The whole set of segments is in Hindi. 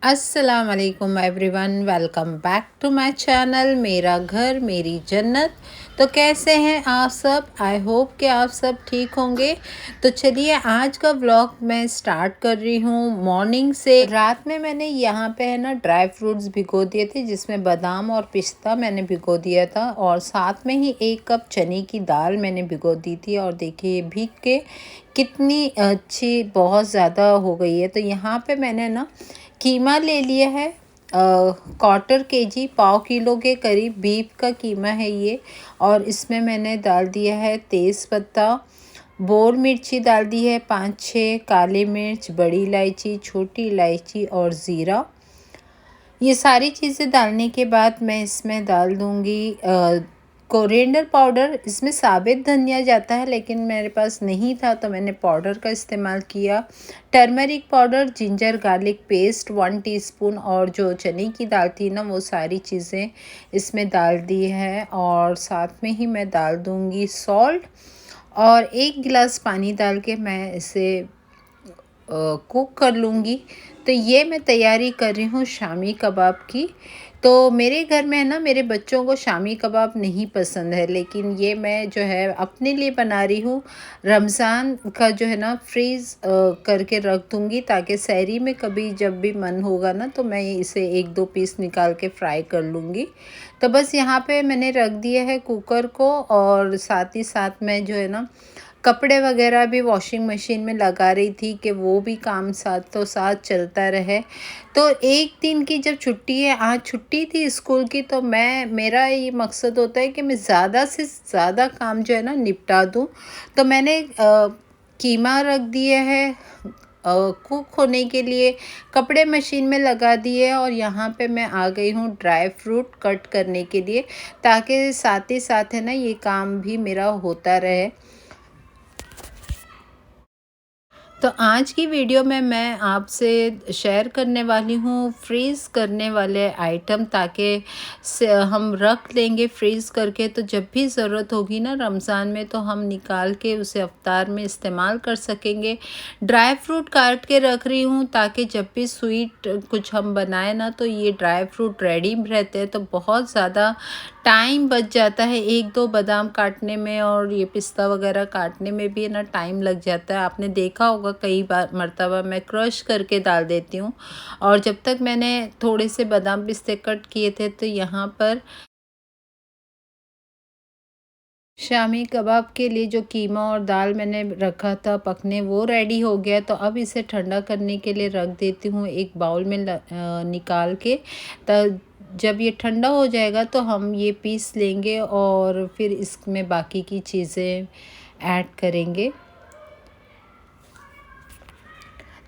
अस्सलाम वालेकुम everyone, welcome back to my channel मेरा घर मेरी जन्नत। तो कैसे हैं आप सब? आई होप कि आप सब ठीक होंगे। तो चलिए आज का व्लॉग मैं स्टार्ट कर रही हूँ मॉर्निंग से। रात में मैंने यहाँ पे है ना ड्राई फ्रूट्स भिगो दिए थे, जिसमें बादाम और पिस्ता मैंने भिगो दिया था, और साथ में ही 1 कप चने की दाल मैंने भिगो दी थी। और देखिए ये भीग के कितनी अच्छी बहुत ज़्यादा हो गई है। तो यहाँ पे मैंने ना कीमा ले लिया है, 1/4 kg, पाव किलो के करीब बीफ का कीमा है ये। और इसमें मैंने डाल दिया है तेज़ पत्ता, बोर मिर्ची डाल दी है 5-6, काली मिर्च, बड़ी इलायची, छोटी इलायची और ज़ीरा। ये सारी चीज़ें डालने के बाद मैं इसमें डाल दूँगी कोरिएंडर पाउडर। इसमें साबित धनिया जाता है, लेकिन मेरे पास नहीं था तो मैंने पाउडर का इस्तेमाल किया। Turmeric powder, ginger garlic paste 1 teaspoon, और जो चने की दाल थी ना वो सारी चीज़ें इसमें डाल दी है। और साथ में ही मैं डाल दूँगी सॉल्ट, और 1 गिलास पानी डाल के मैं इसे कुक कर लूँगी। तो ये मैं तैयारी कर रही हूँ शामी कबाब की। तो मेरे घर में है ना, मेरे बच्चों को शामी कबाब नहीं पसंद है, लेकिन ये मैं जो है अपने लिए बना रही हूँ। रमज़ान का जो है ना फ्रीज़ करके रख दूँगी, ताकि सहरी में कभी जब भी मन होगा ना तो मैं इसे 1-2 पीस निकाल के फ्राई कर लूँगी। तो बस यहाँ पे मैंने रख दिया है कुकर को, और साथ ही साथ मैं जो है ना कपड़े वगैरह भी वॉशिंग मशीन में लगा रही थी कि वो भी काम साथ चलता रहे। तो एक दिन की जब छुट्टी है, आज छुट्टी थी स्कूल की, तो मेरा ये मकसद होता है कि मैं ज़्यादा से ज़्यादा काम जो है ना निपटा दूँ। तो मैंने कीमा रख दिए है कुक होने के लिए, कपड़े मशीन में लगा दिए, और यहाँ पे मैं आ गई हूँ ड्राई फ्रूट कट करने के लिए, ताकि साथ ही साथ है ना ये काम भी मेरा होता रहे। तो आज की वीडियो में मैं आपसे शेयर करने वाली हूँ फ्रीज़ करने वाले आइटम, ताकि हम रख लेंगे फ्रीज़ करके, तो जब भी ज़रूरत होगी ना रमज़ान में तो हम निकाल के उसे अफ्तार में इस्तेमाल कर सकेंगे। ड्राई फ्रूट काट के रख रही हूँ, ताकि जब भी स्वीट कुछ हम बनाए ना तो ये ड्राई फ्रूट रेडी रहते हैं, तो बहुत ज़्यादा टाइम बच जाता है। 1-2 बादाम काटने में और ये पिस्ता वगैरह काटने में भी ना टाइम लग जाता है। आपने देखा होगा कई बार मर्तबा मैं क्रश करके डाल देती हूँ, और जब तक मैंने थोड़े से बादाम पिस्ते कट किए थे, तो यहाँ पर शामी कबाब के लिए जो कीमा और दाल मैंने रखा था पकने, वो रेडी हो गया। तो अब इसे ठंडा करने के लिए रख देती हूँ एक बाउल में निकाल के। तब जब ये ठंडा हो जाएगा तो हम ये पीस लेंगे, और फिर इसमें बाकी की चीज़ें ऐड करेंगे।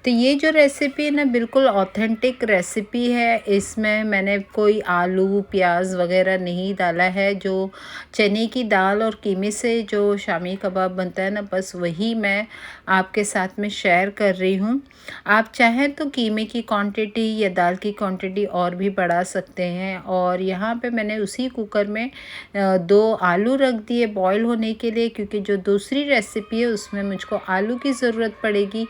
तो ये जो रेसिपी है ना बिल्कुल ऑथेंटिक रेसिपी है। इसमें मैंने कोई आलू प्याज वगैरह नहीं डाला है। जो चने की दाल और कीमे से जो शामी कबाब बनता है ना, बस वही मैं आपके साथ में शेयर कर रही हूँ। आप चाहें तो कीमे की क्वांटिटी या दाल की क्वांटिटी और भी बढ़ा सकते हैं। और यहाँ पे मैंने उसी कुकर में 2 आलू रख दिए बॉईल होने के लिए, क्योंकि जो दूसरी रेसिपी है उसमें मुझको आलू की ज़रूरत पड़ेगी।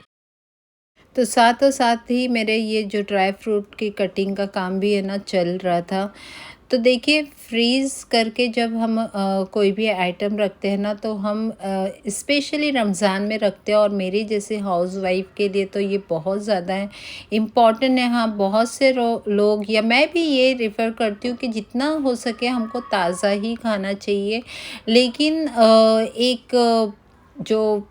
तो साथों साथ ही मेरे ये जो ड्राई फ्रूट की कटिंग का काम भी है ना चल रहा था। तो देखिए फ्रीज़ करके जब हम कोई भी आइटम रखते हैं ना, तो हम स्पेशली रमज़ान में रखते हैं, और मेरी जैसे हाउसवाइफ के लिए तो ये बहुत ज़्यादा है इम्पॉर्टेंट है। हाँ, बहुत से लोग या मैं भी ये रेफ़र करती हूँ कि जितना हो सके हमको ताज़ा ही खाना चाहिए। लेकिन एक जो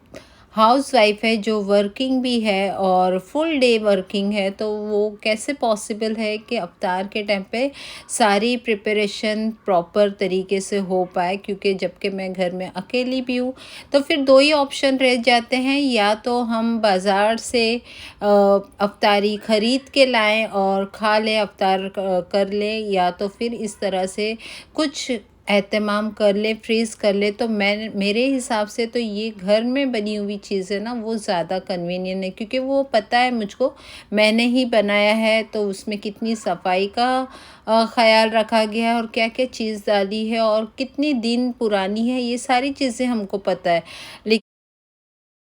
हाउसवाइफ है, जो वर्किंग भी है और फुल डे वर्किंग है, तो वो कैसे पॉसिबल है कि अफ्तार के टाइम पे सारी प्रिपरेशन प्रॉपर तरीके से हो पाए, क्योंकि जबकि मैं घर में अकेली भी हूँ। तो फिर 2 ही ऑप्शन रह जाते हैं, या तो हम बाज़ार से अफ्तारी ख़रीद के लाएं और खा लें, अफ्तार कर लें, या तो फिर इस तरह से कुछ एहतमाम कर ले, फ्रीज़ कर ले। तो मैं मेरे हिसाब से तो ये घर में बनी हुई चीज़ें ना वो ज़्यादा कन्वीनियंट है, क्योंकि वो पता है मुझको मैंने ही बनाया है, तो उसमें कितनी सफाई का ख़्याल रखा गया है, और क्या-क्या चीज़ डाली है, और कितनी दिन पुरानी है, ये सारी चीज़ें हमको पता है।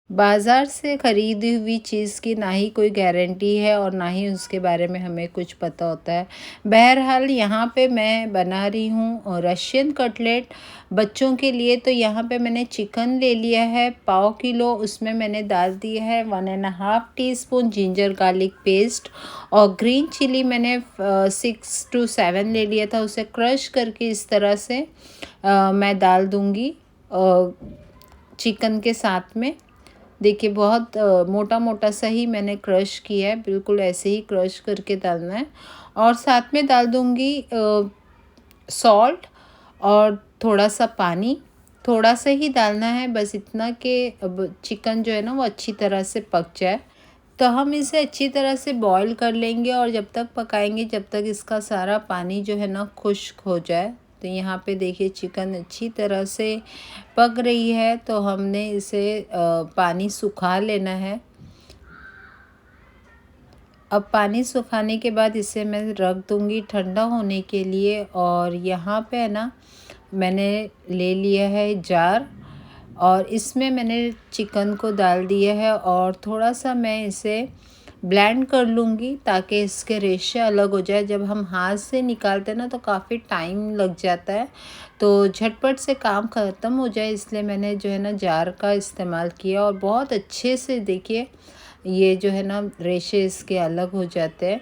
बाज़ार से ख़रीदी हुई चीज़ की ना ही कोई गारंटी है और ना ही उसके बारे में हमें कुछ पता होता है। बहरहाल यहाँ पे मैं बना रही हूँ रशियन कटलेट बच्चों के लिए। तो यहाँ पे मैंने चिकन ले लिया है पाव किलो, उसमें मैंने डाल दिया है 1.5 टीस्पून जिंजर गार्लिक पेस्ट, और ग्रीन चिली मैंने 6 to 7 ले लिया था, उसे क्रश करके इस तरह से मैं डाल दूँगी चिकन के साथ में। देखिए बहुत मोटा मोटा सा ही मैंने क्रश किया है, बिल्कुल ऐसे ही क्रश करके डालना है। और साथ में डाल दूँगी सॉल्ट और थोड़ा सा पानी, थोड़ा सा ही डालना है, बस इतना कि अब चिकन जो है ना वो अच्छी तरह से पक जाए। तो हम इसे अच्छी तरह से बॉईल कर लेंगे और जब तक पकाएंगे जब तक इसका सारा पानी जो है ना खुश्क हो जाए। तो यहाँ पे देखिए चिकन अच्छी तरह से पक रही है, तो हमने इसे पानी सुखा लेना है। अब पानी सुखाने के बाद इसे मैं रख दूँगी ठंडा होने के लिए। और यहाँ पे है ना मैंने ले लिया है जार, और इसमें मैंने चिकन को डाल दिया है और थोड़ा सा मैं इसे ब्लेंड कर लूँगी ताकि इसके रेशे अलग हो जाए। जब हम हाथ से निकालते हैं ना तो काफ़ी टाइम लग जाता है, तो झटपट से काम ख़त्म हो जाए इसलिए मैंने जो है ना जार का इस्तेमाल किया। और बहुत अच्छे से देखिए ये जो है ना रेशे इसके अलग हो जाते हैं।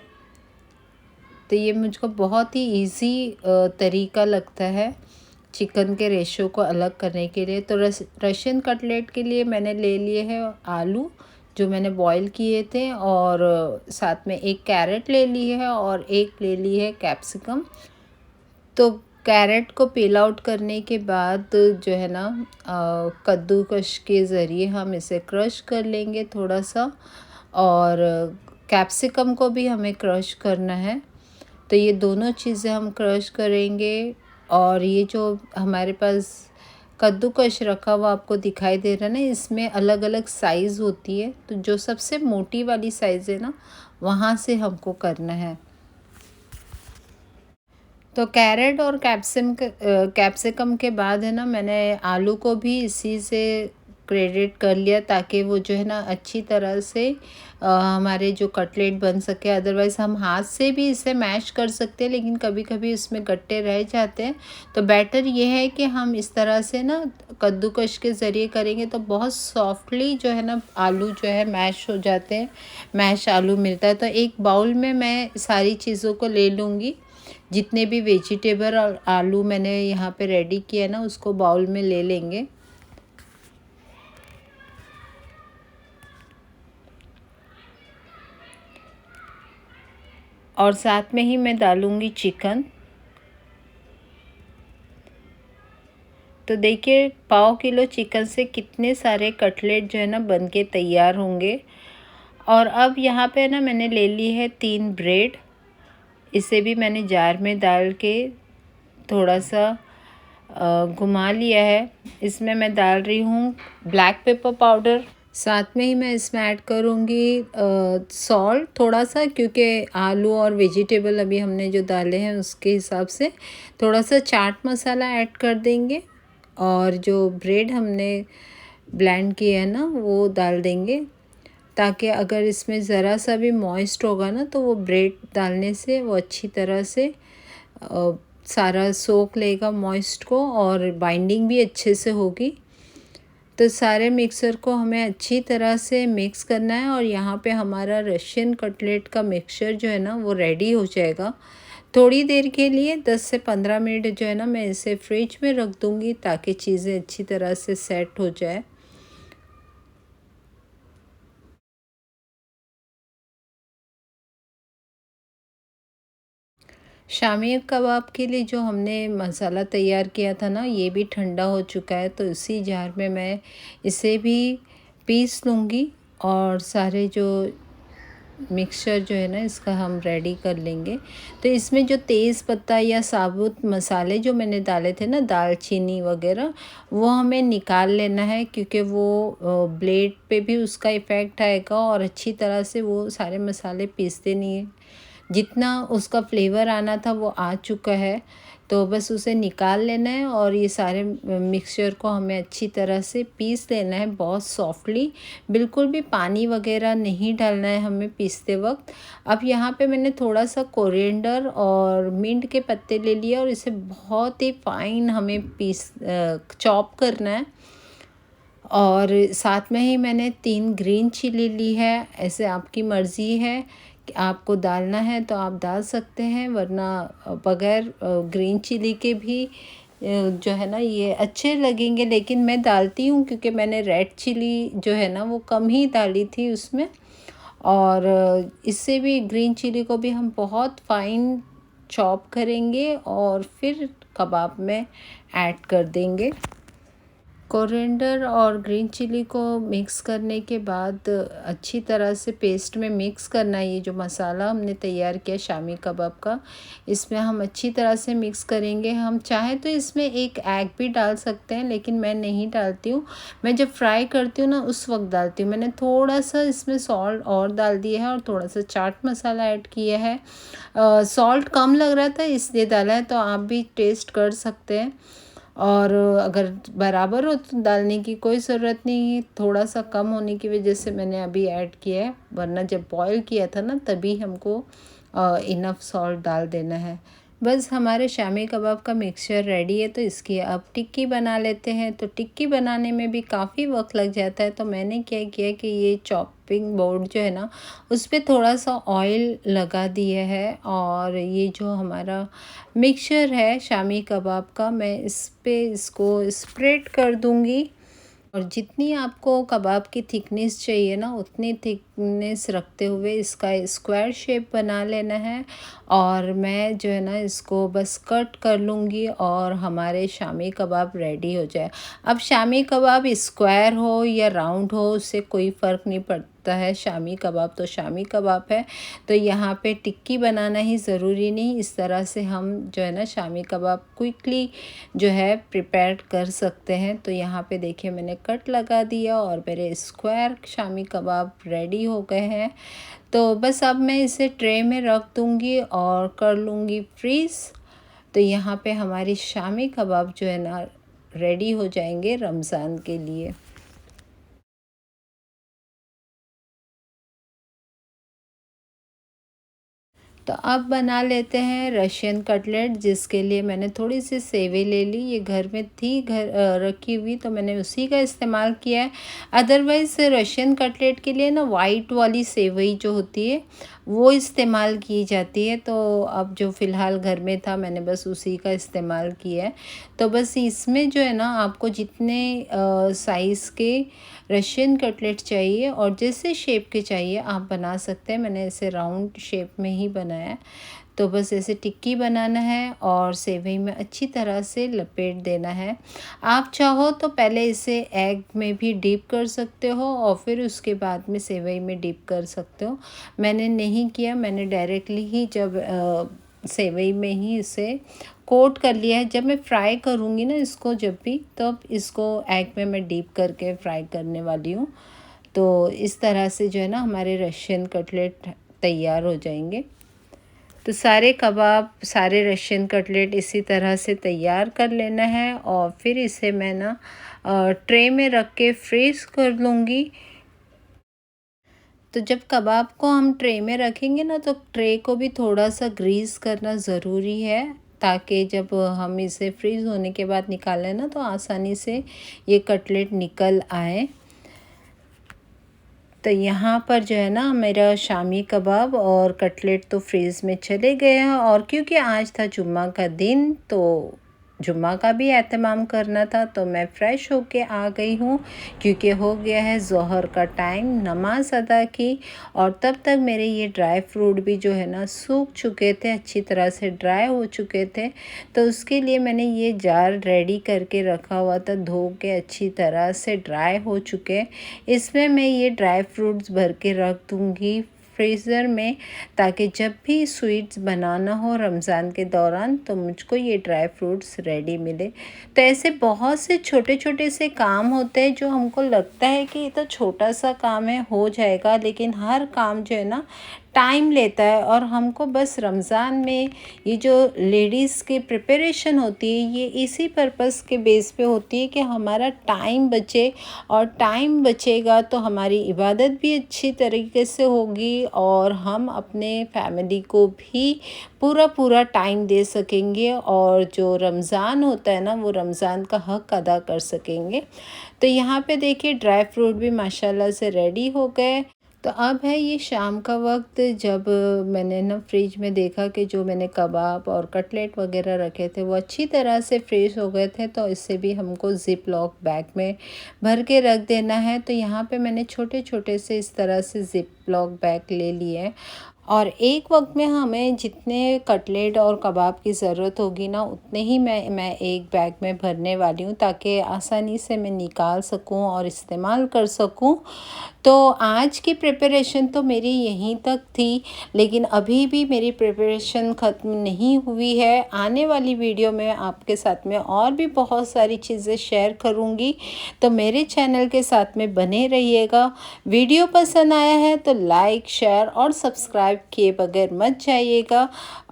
तो ये मुझको बहुत ही इजी तरीका लगता है चिकन के रेशों को अलग करने के लिए। तो रशियन कटलेट के लिए मैंने ले लिए हैं आलू जो मैंने बॉईल किए थे, और साथ में एक कैरेट ले ली है और एक ले ली है कैप्सिकम। तो कैरेट को पील आउट करने के बाद जो है ना कद्दूकस के ज़रिए हम इसे क्रश कर लेंगे थोड़ा सा, और कैप्सिकम को भी हमें क्रश करना है। तो ये दोनों चीज़ें हम क्रश करेंगे। और ये जो हमारे पास कद्दूकस रखा हुआ आपको दिखाई दे रहा है ना, इसमें अलग अलग साइज़ होती है, तो जो सबसे मोटी वाली साइज़ है ना वहाँ से हमको करना है। तो कैरेट और कैप्सिकम के बाद है ना मैंने आलू को भी इसी से क्रेडिट कर लिया ताकि वो जो है ना अच्छी तरह से हमारे जो कटलेट बन सके। अदरवाइज़ हम हाथ से भी इसे मैश कर सकते हैं, लेकिन कभी कभी इसमें गट्टे रह जाते हैं। तो बेटर ये है कि हम इस तरह से ना कद्दूकस के ज़रिए करेंगे तो बहुत सॉफ्टली जो है ना आलू जो है मैश हो जाते हैं, मैश आलू मिलता है। तो एक बाउल में मैं सारी चीज़ों को ले लूँगी, जितने भी वेजिटेबल और आलू मैंने यहाँ पे रेडी किया है ना उसको बाउल में ले लेंगे। और साथ में ही मैं डालूँगी चिकन। तो देखिए पाव किलो चिकन से कितने सारे कटलेट जो है ना बन के तैयार होंगे। और अब यहाँ पे ना मैंने ले ली है 3 ब्रेड, इसे भी मैंने जार में डाल के थोड़ा सा घुमा लिया है। इसमें मैं डाल रही हूँ ब्लैक पेपर पाउडर, साथ में ही मैं इसमें ऐड करूँगी सॉल्ट थोड़ा सा, क्योंकि आलू और वेजिटेबल अभी हमने जो डाले हैं उसके हिसाब से। थोड़ा सा चाट मसाला ऐड कर देंगे, और जो ब्रेड हमने ब्लेंड किया है ना वो डाल देंगे, ताकि अगर इसमें ज़रा सा भी मॉइस्ट होगा ना तो वो ब्रेड डालने से वो अच्छी तरह से सारा सोख लेगा मॉइस्ट को, और बाइंडिंग भी अच्छे से होगी। तो सारे मिक्सर को हमें अच्छी तरह से मिक्स करना है, और यहाँ पे हमारा रशियन कटलेट का मिक्सचर जो है ना वो रेडी हो जाएगा। थोड़ी देर के लिए 10 से 15 मिनट जो है ना मैं इसे फ्रिज में रख दूँगी ताकि चीज़ें अच्छी तरह से सेट हो जाए। शामी कबाब के लिए जो हमने मसाला तैयार किया था ना ये भी ठंडा हो चुका है, तो इसी जार में मैं इसे भी पीस लूँगी, और सारे जो मिक्सचर जो है ना इसका हम रेडी कर लेंगे। तो इसमें जो तेज़ पत्ता या साबुत मसाले जो मैंने डाले थे ना दालचीनी वगैरह, वो हमें निकाल लेना है, क्योंकि वो ब्लेड पे भी उसका इफ़ेक्ट आएगा और अच्छी तरह से वो सारे मसाले पीसते नहीं जितना उसका फ्लेवर आना था वो आ चुका है। तो बस उसे निकाल लेना है और ये सारे मिक्सचर को हमें अच्छी तरह से पीस लेना है बहुत सॉफ्टली। बिल्कुल भी पानी वगैरह नहीं डालना है हमें पीसते वक्त। अब यहाँ पे मैंने थोड़ा सा कोरिएंडर और मिंट के पत्ते ले लिए और इसे बहुत ही फाइन हमें चॉप करना है। और साथ में ही मैंने 3 ग्रीन चिली ली है। ऐसे आपकी मर्ज़ी है कि आपको डालना है तो आप डाल सकते हैं, वरना बगैर ग्रीन चिली के भी जो है ना ये अच्छे लगेंगे। लेकिन मैं डालती हूँ क्योंकि मैंने रेड चिली जो है ना वो कम ही डाली थी उसमें। और इससे भी ग्रीन चिली को भी हम बहुत फाइन चॉप करेंगे और फिर कबाब में ऐड कर देंगे। कोरिएंडर और ग्रीन चिली को मिक्स करने के बाद अच्छी तरह से पेस्ट में मिक्स करना है। ये जो मसाला हमने तैयार किया शामी कबाब का, इसमें हम अच्छी तरह से मिक्स करेंगे। हम चाहे तो इसमें एक एग भी डाल सकते हैं, लेकिन मैं नहीं डालती हूँ। मैं जब फ्राई करती हूँ ना उस वक्त डालती हूँ। मैंने थोड़ा सा इसमें सॉल्ट और डाल दिया है और थोड़ा सा चाट मसाला ऐड किया है। सॉल्ट कम लग रहा था इसलिए डाला है, तो आप भी टेस्ट कर सकते हैं। और अगर बराबर हो तो डालने की कोई ज़रूरत नहीं है। थोड़ा सा कम होने की वजह से मैंने अभी ऐड किया है, वरना जब बॉईल किया था ना तभी हमको इनफ सॉल्ट डाल देना है। बस हमारे शामी कबाब का मिक्सचर रेडी है, तो इसकी अब टिक्की बना लेते हैं। तो टिक्की बनाने में भी काफ़ी वक्त लग जाता है, तो मैंने क्या किया कि ये चॉपिंग बोर्ड जो है ना उस पर थोड़ा सा ऑयल लगा दिया है और ये जो हमारा मिक्सचर है शामी कबाब का, मैं इस पे इसको स्प्रेड कर दूंगी। और जितनी आपको कबाब की थिकनेस चाहिए ना उतनी थिकनेस रखते हुए इसका स्क्वायर शेप बना लेना है। और मैं जो है ना इसको बस कट कर लूँगी और हमारे शामी कबाब रेडी हो जाए। अब शामी कबाब स्क्वायर हो या राउंड हो उससे कोई फ़र्क नहीं पड़ता है, शामी कबाब तो शामी कबाब है। तो यहाँ पे टिक्की बनाना ही ज़रूरी नहीं, इस तरह से हम जो है ना शामी कबाब क्विकली जो है प्रिपेयर कर सकते हैं। तो यहाँ पे देखिए मैंने कट लगा दिया और मेरे स्क्वायर शामी कबाब रेडी हो गए हैं। तो बस अब मैं इसे ट्रे में रख दूँगी और कर लूँगी फ्रीज़। तो यहाँ पे हमारी शामी कबाब जो है ना रेडी हो जाएंगे रमज़ान के लिए। तो अब बना लेते हैं रशियन कटलेट, जिसके लिए मैंने थोड़ी सी सेवई ले ली। ये घर में थी रखी हुई, तो मैंने उसी का इस्तेमाल किया है। अदरवाइज़ रशियन कटलेट के लिए ना वाइट वाली सेवई जो होती है वो इस्तेमाल की जाती है। तो अब जो फ़िलहाल घर में था मैंने बस उसी का इस्तेमाल किया है। तो बस इसमें जो है ना आपको जितने साइज़ के रशियन कटलेट चाहिए और जैसे शेप के चाहिए आप बना सकते हैं। मैंने ऐसे राउंड शेप में ही बनाया है। तो बस ऐसे टिक्की बनाना है और सेवई में अच्छी तरह से लपेट देना है। आप चाहो तो पहले इसे एग में भी डीप कर सकते हो और फिर उसके बाद में सेवई में डीप कर सकते हो। मैंने नहीं किया, मैंने डायरेक्टली ही जब सेवई में ही इसे कोट कर लिया है। जब मैं फ्राई करूँगी ना इसको जब भी, तब इसको एग में मैं डीप करके फ्राई करने वाली हूँ। तो इस तरह से जो है ना हमारे रशियन कटलेट तैयार हो जाएंगे। तो सारे कबाब, सारे रशियन कटलेट इसी तरह से तैयार कर लेना है और फिर इसे मैं ना ट्रे में रख के फ्रीज़ कर लूँगी। तो जब कबाब को हम ट्रे में रखेंगे ना तो ट्रे को भी थोड़ा सा ग्रीस करना ज़रूरी है, ताकि जब हम इसे फ्रीज़ होने के बाद निकालें ना तो आसानी से ये कटलेट निकल आए। तो यहाँ पर जो है ना मेरा शामी कबाब और कटलेट तो फ्रीज़ में चले गए हैं। और क्योंकि आज था जुम्मा का दिन, तो जुम्मा का भी एहतमाम करना था, तो मैं फ़्रेश होके आ गई हूँ क्योंकि हो गया है ज़ोहर का टाइम। नमाज़ अदा की और तब तक मेरे ये ड्राई फ्रूट भी जो है ना सूख चुके थे, अच्छी तरह से ड्राई हो चुके थे। तो उसके लिए मैंने ये जार रेडी करके रखा हुआ था, धो के अच्छी तरह से ड्राई हो चुके। इसमें मैं ये ड्राई फ्रूट्स भर के रख दूँगी फ्रीज़र में, ताकि जब भी स्वीट्स बनाना हो रमज़ान के दौरान तो मुझको ये ड्राई फ्रूट्स रेडी मिले। तो ऐसे बहुत से छोटे छोटे से काम होते हैं जो हमको लगता है कि ये तो छोटा सा काम है, हो जाएगा, लेकिन हर काम जो है ना टाइम लेता है। और हमको बस रमज़ान में ये जो लेडीज़ की प्रिपरेशन होती है ये इसी पर्पस के बेस पे होती है कि हमारा टाइम बचे, और टाइम बचेगा तो हमारी इबादत भी अच्छी तरीके से होगी और हम अपने फैमिली को भी पूरा टाइम दे सकेंगे, और जो रमज़ान होता है ना वो रमज़ान का हक़ अदा कर सकेंगे। तो यहाँ पे देखिए ड्राई फ्रूट भी माशाल्लाह से रेडी हो गए। तो अब है ये शाम का वक्त, जब मैंने ना फ्रिज में देखा कि जो मैंने कबाब और कटलेट वगैरह रखे थे वो अच्छी तरह से फ्रीज़ हो गए थे, तो इससे भी हमको ज़िप लॉक बैग में भर के रख देना है। तो यहाँ पे मैंने छोटे छोटे से इस तरह से ज़िप लॉक बैग ले लिए हैं, और एक वक्त में हमें जितने कटलेट और कबाब की ज़रूरत होगी ना उतने ही मैं एक बैग में भरने वाली हूँ, ताकि आसानी से मैं निकाल सकूँ और इस्तेमाल कर सकूँ। तो आज की प्रिपरेशन तो मेरी यहीं तक थी, लेकिन अभी भी मेरी प्रिपरेशन ख़त्म नहीं हुई है। आने वाली वीडियो में आपके साथ में और भी बहुत सारी चीज़ें शेयर करूँगी, तो मेरे चैनल के साथ में बने रहिएगा। वीडियो पसंद आया है तो लाइक, शेयर और सब्सक्राइब किए बगैर मत जाइएगा,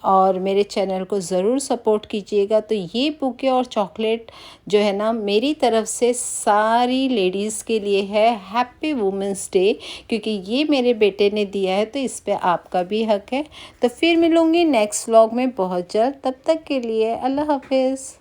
और मेरे चैनल को ज़रूर सपोर्ट कीजिएगा। तो ये बुके और चॉकलेट जो है ना मेरी तरफ से सारी लेडीज़ के लिए है। हैप्पी वुमेंस डे, क्योंकि ये मेरे बेटे ने दिया है तो इस पे आपका भी हक है। तो फिर मिलूँगी नेक्स्ट व्लॉग में बहुत जल्द, तब तक के लिए अल्लाह हाफिज़।